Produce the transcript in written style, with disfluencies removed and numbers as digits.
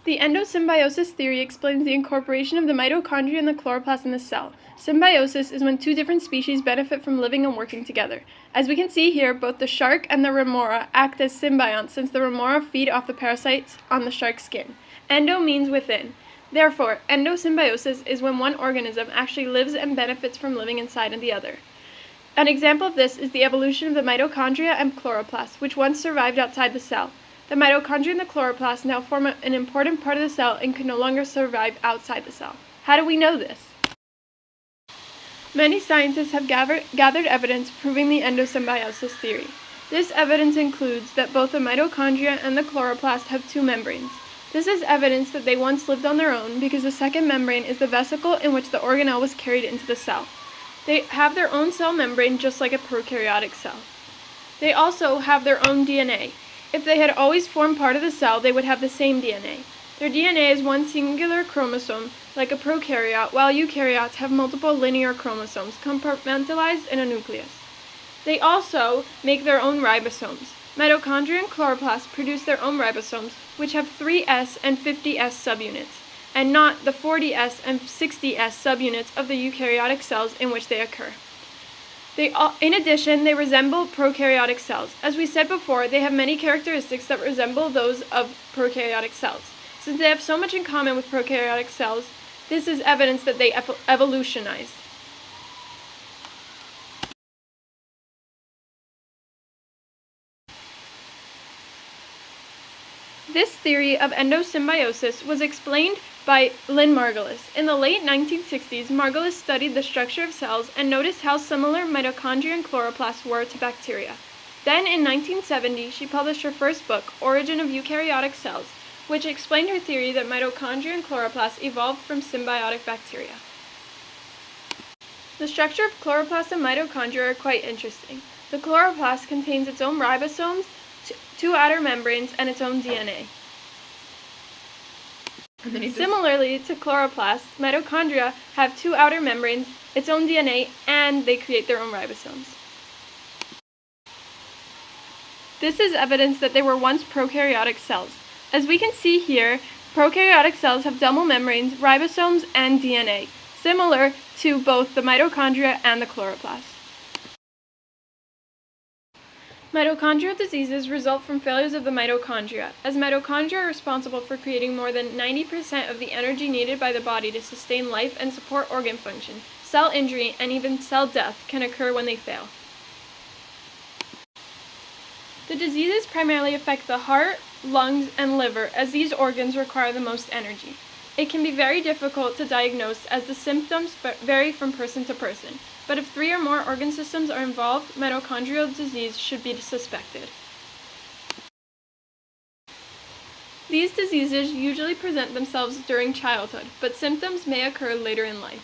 The endosymbiosis theory explains the incorporation of the mitochondria and the chloroplast in the cell. Symbiosis is when two different species benefit from living and working together. As we can see here, both the shark and the remora act as symbionts since the remora feed off the parasites on the shark's skin. Endo means within. Therefore, endosymbiosis is when one organism actually lives and benefits from living inside of the other. An example of this is the evolution of the mitochondria and chloroplast, which once survived outside the cell. The mitochondria and the chloroplast now form an important part of the cell and can no longer survive outside the cell. How do we know this? Many scientists have gathered evidence proving the endosymbiosis theory. This evidence includes that both the mitochondria and the chloroplast have two membranes. This is evidence that they once lived on their own because the second membrane is the vesicle in which the organelle was carried into the cell. They have their own cell membrane just like a prokaryotic cell. They also have their own DNA. If they had always formed part of the cell, they would have the same DNA. Their DNA is one singular chromosome, like a prokaryote, while eukaryotes have multiple linear chromosomes, compartmentalized in a nucleus. They also make their own ribosomes. Mitochondria and chloroplasts produce their own ribosomes, which have 3S and 50S subunits, and not the 40S and 60S subunits of the eukaryotic cells in which they occur. In addition, they resemble prokaryotic cells. As we said before, they have many characteristics that resemble those of prokaryotic cells. Since they have so much in common with prokaryotic cells, this is evidence that they evolutionized. This theory of endosymbiosis was explained by Lynn Margulis. In the late 1960s, Margulis studied the structure of cells and noticed how similar mitochondria and chloroplasts were to bacteria. Then, in 1970, she published her first book, Origin of Eukaryotic Cells, which explained her theory that mitochondria and chloroplasts evolved from symbiotic bacteria. The structure of chloroplasts and mitochondria are quite interesting. The chloroplast contains its own ribosomes, two outer membranes, and its own DNA. Similarly to chloroplasts, mitochondria have two outer membranes, its own DNA, and they create their own ribosomes. This is evidence that they were once prokaryotic cells. As we can see here, prokaryotic cells have double membranes, ribosomes, and DNA, similar to both the mitochondria and the chloroplast. Mitochondrial diseases result from failures of the mitochondria, as mitochondria are responsible for creating more than 90% of the energy needed by the body to sustain life and support organ function. Cell injury and even cell death can occur when they fail. The diseases primarily affect the heart, lungs, and liver, as these organs require the most energy. It can be very difficult to diagnose as the symptoms vary from person to person, but if 3 or more organ systems are involved, mitochondrial disease should be suspected. These diseases usually present themselves during childhood, but symptoms may occur later in life.